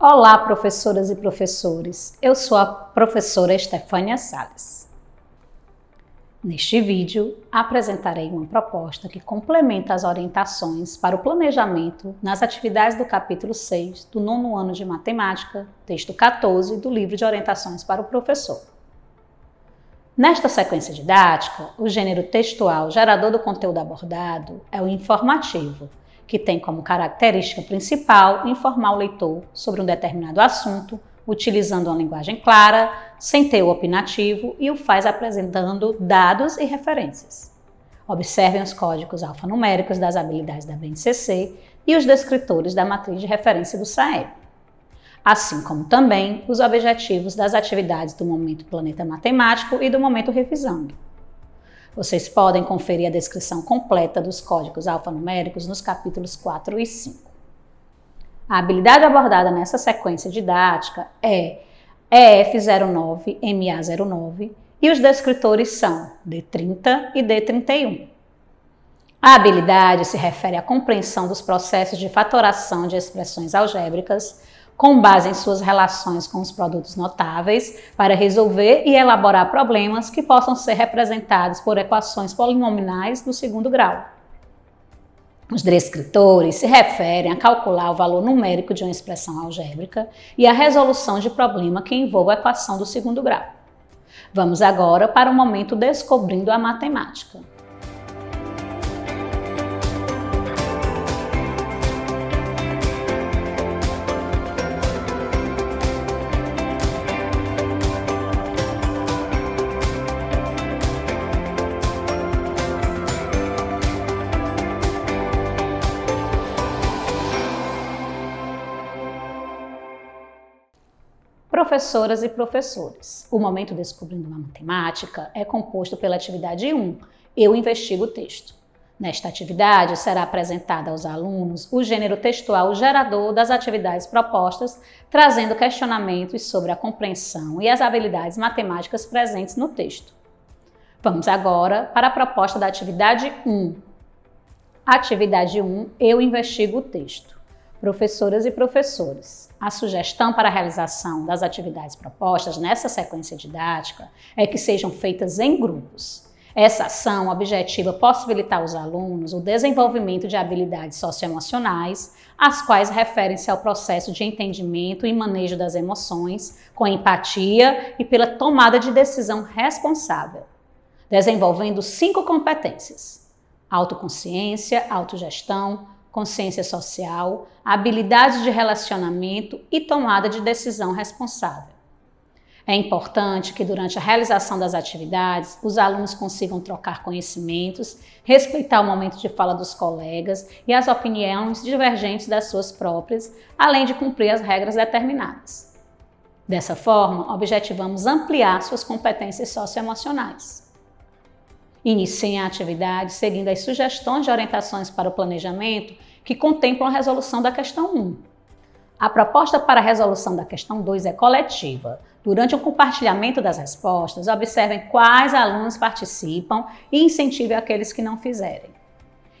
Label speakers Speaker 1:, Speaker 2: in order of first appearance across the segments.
Speaker 1: Olá, professoras e professores. Eu sou a professora Estefânia Salles. Neste vídeo, apresentarei uma proposta que complementa as orientações para o planejamento nas atividades do capítulo 6 do 9º ano de Matemática, texto 14 do livro de orientações para o professor. Nesta sequência didática, o gênero textual gerador do conteúdo abordado é o informativo, que tem como característica principal informar o leitor sobre um determinado assunto, utilizando uma linguagem clara, sem teor opinativo e o faz apresentando dados e referências. Observem os códigos alfanuméricos das habilidades da BNCC e os descritores da matriz de referência do SAEB, assim como também os objetivos das atividades do momento Planeta Matemático e do momento Revisando. Vocês podem conferir a descrição completa dos códigos alfanuméricos nos capítulos 4 e 5. A habilidade abordada nessa sequência didática é EF09, MA09 e os descritores são D30 e D31. A habilidade se refere à compreensão dos processos de fatoração de expressões algébricas com base em suas relações com os produtos notáveis, para resolver e elaborar problemas que possam ser representados por equações polinomiais do segundo grau. Os descritores se referem a calcular o valor numérico de uma expressão algébrica e a resolução de problema que envolva a equação do segundo grau. Vamos agora para o momento Descobrindo a Matemática. Professoras e professores, o momento Descobrindo uma Matemática é composto pela atividade 1, Eu investigo o texto. Nesta atividade será apresentada aos alunos o gênero textual gerador das atividades propostas, trazendo questionamentos sobre a compreensão e as habilidades matemáticas presentes no texto. Vamos agora para a proposta da atividade 1. Atividade 1, Eu investigo o texto. Professoras e professores, a sugestão para a realização das atividades propostas nessa sequência didática é que sejam feitas em grupos. Essa ação objetiva possibilitar aos alunos o desenvolvimento de habilidades socioemocionais, as quais referem-se ao processo de entendimento e manejo das emoções, com empatia e pela tomada de decisão responsável, desenvolvendo 5 competências: autoconsciência, autogestão, consciência social, habilidades de relacionamento e tomada de decisão responsável. É importante que durante a realização das atividades, os alunos consigam trocar conhecimentos, respeitar o momento de fala dos colegas e as opiniões divergentes das suas próprias, além de cumprir as regras determinadas. Dessa forma, objetivamos ampliar suas competências socioemocionais. Iniciem a atividade seguindo as sugestões de orientações para o planejamento que contemplam a resolução da questão 1. A proposta para a resolução da questão 2 é coletiva. Durante o compartilhamento das respostas, observem quais alunos participam e incentivem aqueles que não fizerem.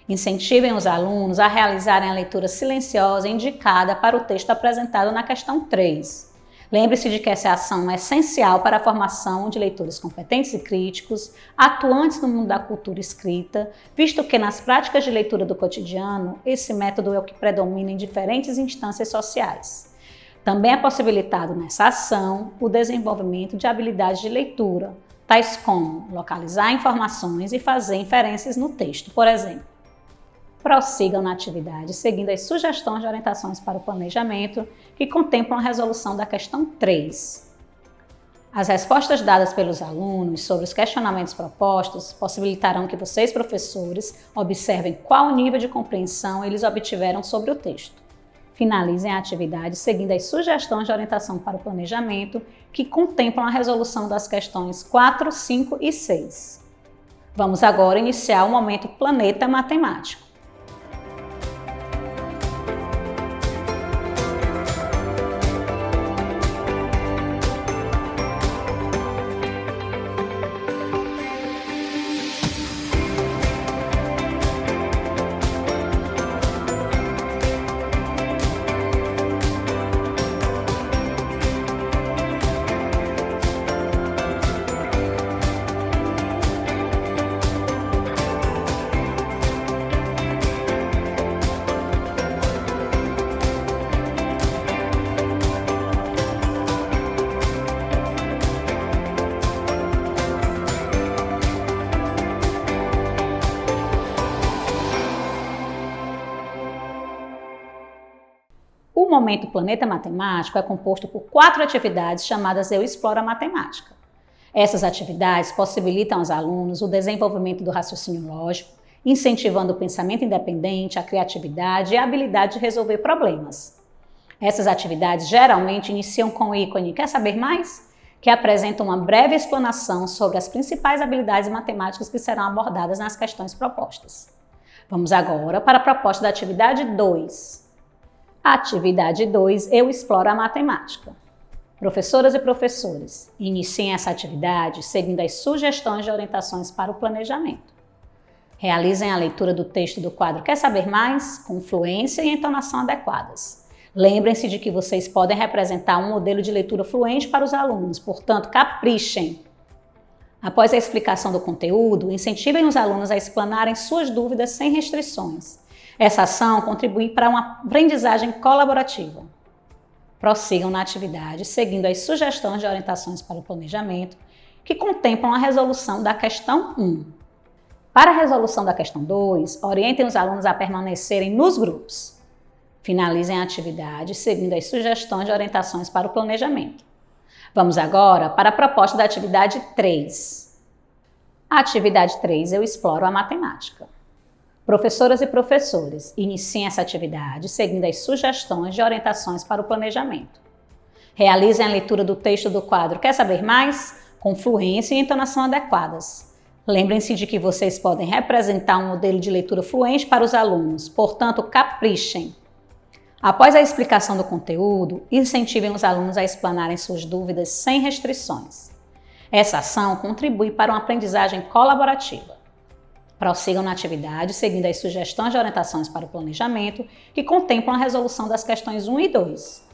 Speaker 1: Incentivem os alunos a realizarem a leitura silenciosa indicada para o texto apresentado na questão 3. Lembre-se de que essa ação é essencial para a formação de leitores competentes e críticos, atuantes no mundo da cultura escrita, visto que nas práticas de leitura do cotidiano, esse método é o que predomina em diferentes instâncias sociais. Também é possibilitado nessa ação o desenvolvimento de habilidades de leitura, tais como localizar informações e fazer inferências no texto, por exemplo. Prossigam na atividade seguindo as sugestões de orientações para o planejamento que contemplam a resolução da questão 3. As respostas dadas pelos alunos sobre os questionamentos propostos possibilitarão que vocês, professores, observem qual nível de compreensão eles obtiveram sobre o texto. Finalizem a atividade seguindo as sugestões de orientação para o planejamento que contemplam a resolução das questões 4, 5 e 6. Vamos agora iniciar o momento Planeta Matemático. momento Planeta Matemático é composto por 4 atividades chamadas Eu Exploro a Matemática. Essas atividades possibilitam aos alunos o desenvolvimento do raciocínio lógico, incentivando o pensamento independente, a criatividade e a habilidade de resolver problemas. Essas atividades geralmente iniciam com o ícone "Quer saber mais?", que apresenta uma breve explanação sobre as principais habilidades matemáticas que serão abordadas nas questões propostas. Vamos agora para a proposta da atividade 2. Atividade 2, Eu Exploro a Matemática. Professoras e professores, iniciem essa atividade seguindo as sugestões de orientações para o planejamento. Realizem a leitura do texto do quadro Quer Saber Mais? Com fluência e entonação adequadas. Lembrem-se de que vocês podem representar um modelo de leitura fluente para os alunos, portanto, caprichem. Após a explicação do conteúdo, incentivem os alunos a explanarem suas dúvidas sem restrições. Essa ação contribui para uma aprendizagem colaborativa. Prossigam na atividade, seguindo as sugestões de orientações para o planejamento, que contemplam a resolução da questão 1. Para a resolução da questão 2, orientem os alunos a permanecerem nos grupos. Finalizem a atividade, seguindo as sugestões de orientações para o planejamento. Vamos agora para a proposta da atividade 3. A atividade 3, Eu Exploro a Matemática. Professoras e professores, iniciem essa atividade seguindo as sugestões de orientações para o planejamento. Realizem a leitura do texto do quadro Quer Saber Mais? Com fluência e entonação adequadas. Lembrem-se de que vocês podem representar um modelo de leitura fluente para os alunos, portanto, caprichem. Após a explicação do conteúdo, incentivem os alunos a explanarem suas dúvidas sem restrições. Essa ação contribui para uma aprendizagem colaborativa. Prossigam na atividade, seguindo as sugestões de orientações para o planejamento, que contemplam a resolução das questões 1 e 2.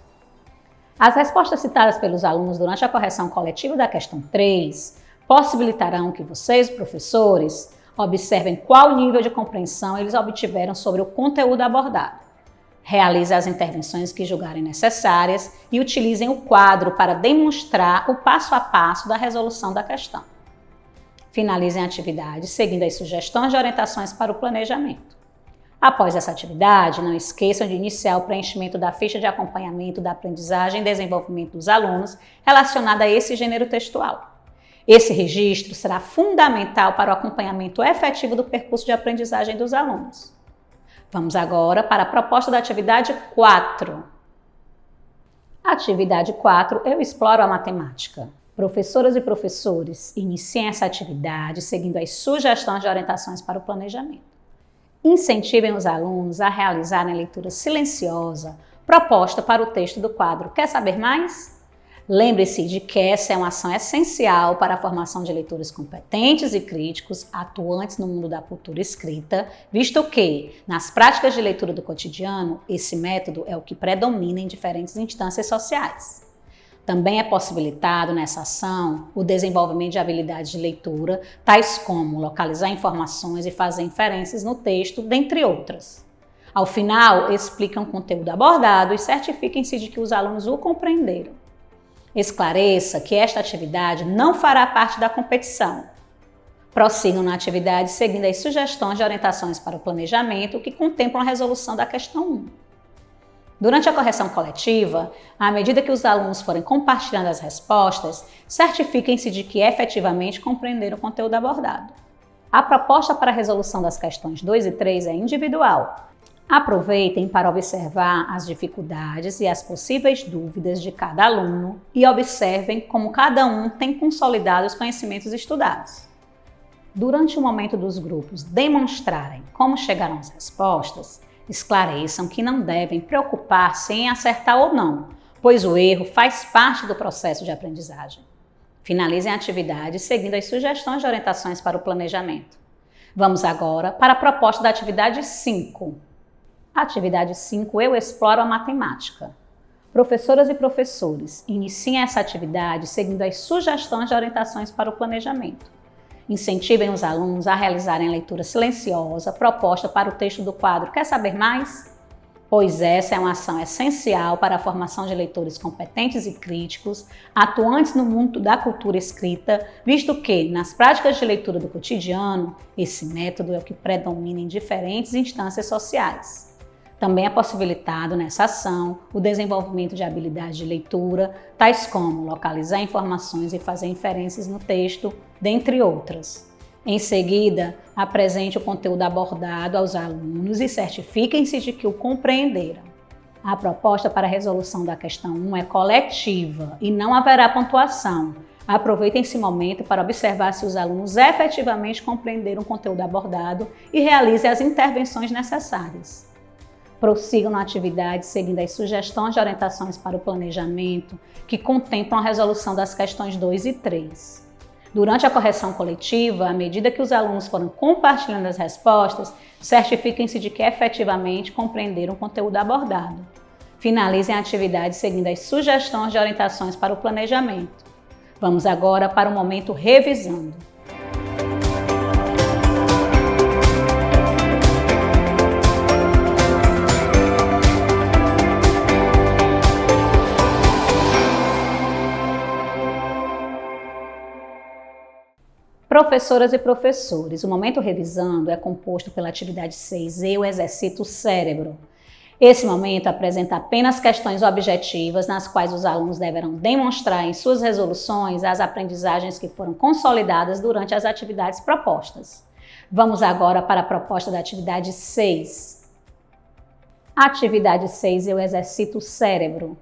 Speaker 1: As respostas citadas pelos alunos durante a correção coletiva da questão 3 possibilitarão que vocês, professores, observem qual nível de compreensão eles obtiveram sobre o conteúdo abordado. Realize as intervenções que julgarem necessárias e utilizem o quadro para demonstrar o passo a passo da resolução da questão. Finalizem a atividade seguindo as sugestões de orientações para o planejamento. Após essa atividade, não esqueçam de iniciar o preenchimento da ficha de acompanhamento da aprendizagem e desenvolvimento dos alunos relacionada a esse gênero textual. Esse registro será fundamental para o acompanhamento efetivo do percurso de aprendizagem dos alunos. Vamos agora para a proposta da atividade 4. Atividade 4, Eu Exploro a Matemática. Professoras e professores, iniciem essa atividade seguindo as sugestões de orientações para o planejamento. Incentivem os alunos a realizarem a leitura silenciosa proposta para o texto do quadro Quer Saber Mais? Lembre-se de que essa é uma ação essencial para a formação de leitores competentes e críticos, atuantes no mundo da cultura escrita, visto que, nas práticas de leitura do cotidiano, esse método é o que predomina em diferentes instâncias sociais. Também é possibilitado nessa ação o desenvolvimento de habilidades de leitura, tais como localizar informações e fazer inferências no texto, dentre outras. Ao final, expliquem o conteúdo abordado e certifiquem-se de que os alunos o compreenderam. Esclareça que esta atividade não fará parte da competição. Prossigam na atividade seguindo as sugestões de orientações para o planejamento que contemplam a resolução da questão 1. Durante a correção coletiva, à medida que os alunos forem compartilhando as respostas, certifiquem-se de que efetivamente compreenderam o conteúdo abordado. A proposta para a resolução das questões 2 e 3 é individual. Aproveitem para observar as dificuldades e as possíveis dúvidas de cada aluno e observem como cada um tem consolidado os conhecimentos estudados. Durante o momento dos grupos demonstrarem como chegaram às respostas, esclareçam que não devem preocupar-se em acertar ou não, pois o erro faz parte do processo de aprendizagem. Finalizem a atividade seguindo as sugestões de orientações para o planejamento. Vamos agora para a proposta da atividade 5. Atividade 5, Eu Exploro a Matemática. Professoras e professores, iniciem essa atividade seguindo as sugestões de orientações para o planejamento. Incentivem os alunos a realizarem a leitura silenciosa proposta para o texto do quadro Quer Saber Mais? Pois essa é uma ação essencial para a formação de leitores competentes e críticos, atuantes no mundo da cultura escrita, visto que, nas práticas de leitura do cotidiano, esse método é o que predomina em diferentes instâncias sociais. Também é possibilitado nessa ação o desenvolvimento de habilidades de leitura, tais como localizar informações e fazer inferências no texto, dentre outras. Em seguida, apresente o conteúdo abordado aos alunos e certifiquem-se de que o compreenderam. A proposta para a resolução da questão 1 é coletiva e não haverá pontuação. Aproveitem esse momento para observar se os alunos efetivamente compreenderam o conteúdo abordado e realizem as intervenções necessárias. Prossigam na atividade seguindo as sugestões de orientações para o planejamento, que contemplam a resolução das questões 2 e 3. Durante a correção coletiva, à medida que os alunos foram compartilhando as respostas, certifiquem-se de que efetivamente compreenderam o conteúdo abordado. Finalizem a atividade seguindo as sugestões de orientações para o planejamento. Vamos agora para o momento revisando. Professoras e professores, o momento revisando é composto pela atividade 6, eu exercito o cérebro. Esse momento apresenta apenas questões objetivas nas quais os alunos deverão demonstrar em suas resoluções as aprendizagens que foram consolidadas durante as atividades propostas. Vamos agora para a proposta da atividade 6. Atividade 6, eu exercito o cérebro.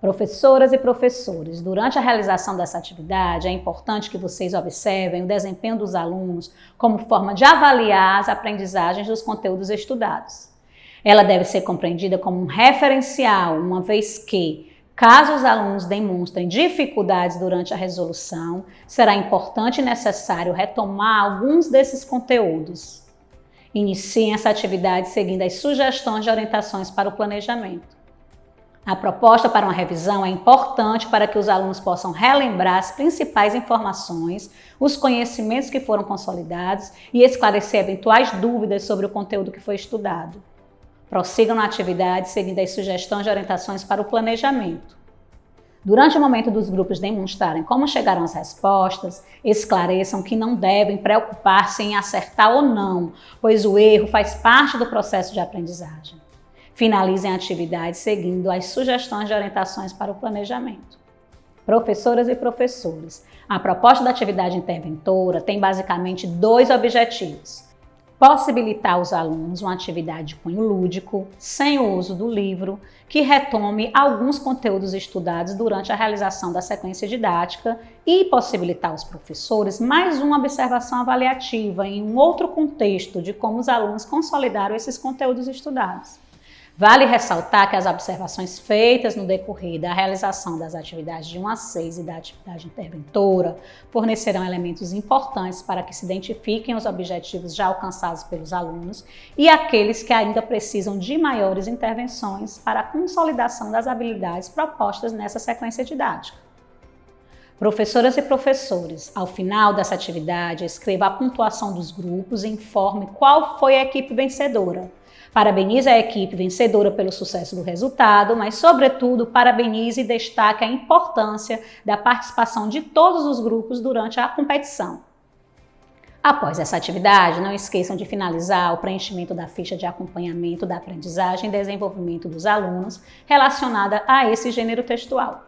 Speaker 1: Professoras e professores, durante a realização dessa atividade, é importante que vocês observem o desempenho dos alunos como forma de avaliar as aprendizagens dos conteúdos estudados. Ela deve ser compreendida como um referencial, uma vez que, caso os alunos demonstrem dificuldades durante a resolução, será importante e necessário retomar alguns desses conteúdos. Iniciem essa atividade seguindo as sugestões de orientações para o planejamento. A proposta para uma revisão é importante para que os alunos possam relembrar as principais informações, os conhecimentos que foram consolidados e esclarecer eventuais dúvidas sobre o conteúdo que foi estudado. Prossigam na atividade seguindo as sugestões de orientações para o planejamento. Durante o momento dos grupos demonstrarem como chegaram às respostas, esclareçam que não devem preocupar-se em acertar ou não, pois o erro faz parte do processo de aprendizagem. Finalizem a atividade seguindo as sugestões de orientações para o planejamento. Professoras e professores, a proposta da atividade interventora tem basicamente 2 objetivos. Possibilitar aos alunos uma atividade de cunho lúdico, sem o uso do livro, que retome alguns conteúdos estudados durante a realização da sequência didática e possibilitar aos professores mais uma observação avaliativa em um outro contexto de como os alunos consolidaram esses conteúdos estudados. Vale ressaltar que as observações feitas no decorrer da realização das atividades de 1 a 6 e da atividade interventora fornecerão elementos importantes para que se identifiquem os objetivos já alcançados pelos alunos e aqueles que ainda precisam de maiores intervenções para a consolidação das habilidades propostas nessa sequência didática. Professoras e professores, ao final dessa atividade, escreva a pontuação dos grupos e informe qual foi a equipe vencedora. Parabenize a equipe vencedora pelo sucesso do resultado, mas, sobretudo, parabenize e destaque a importância da participação de todos os grupos durante a competição. Após essa atividade, não esqueçam de finalizar o preenchimento da ficha de acompanhamento da aprendizagem e desenvolvimento dos alunos relacionada a esse gênero textual.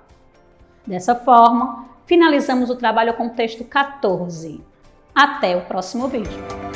Speaker 1: Dessa forma, finalizamos o trabalho com o texto 14. Até o próximo vídeo!